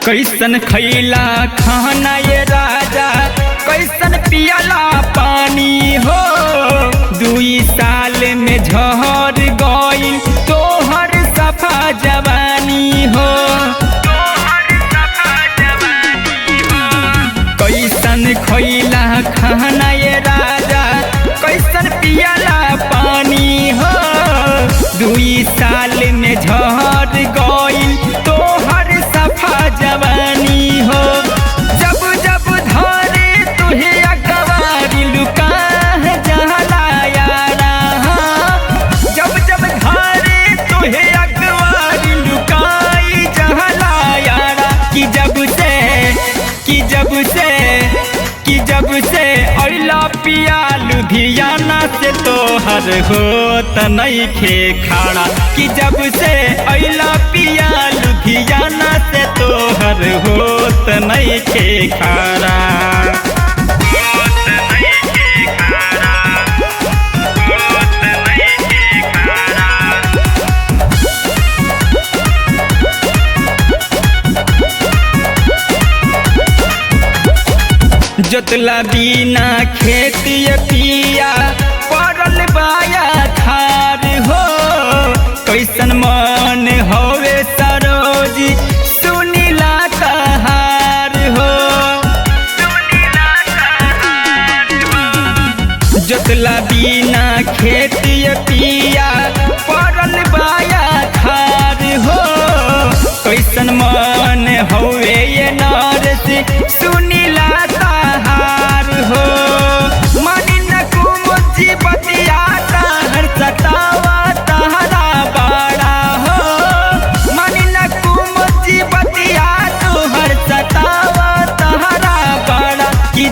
कैसन खैला खाना ये राजा, कैसन पियला पानी हो। 2 साल में झड़ गइल तोहर सफा जवानी हो। कैसन खैला खाना ये राजा, कैसन पियला पानी हो। 2 साल में झड़ गइल तोहर सफा जवानी हो। जब जब धरे तुहे अगवारी लुका जहला यारा, जब जब धरे तुहे अगवारी लुकाई जहला यारा। जब से अइला पिया लुधियाना से तोहर होत नइखे खाड़ा। कि जब से अइला पिया लुधियाना से तोहर होत नइखे खाड़ा। जोतला बिना खेती पिया पड़ल बाया खार हो। कैसन मन होवे सरोजी सुनीला कहार हो। जोतला बिना खेती पिया पड़ल बाया खार हो। कैसन मन होवे ये नरसी सुनीला हार हो। मानी न कुमुजी बतिया हर सतावा तहरा बाड़ा हो। मानी न कुमुजी बतिया हर सतावा तहरा बाड़ा। कि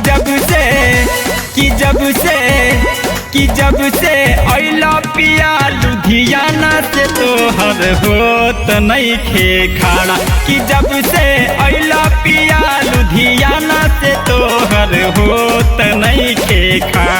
जब से अइला पिया लुधियाना से तोहर होत नइखे खाड़ा। कि जब से अइला पिया लुधियाना से तोहर होत नइखे खाड़ा।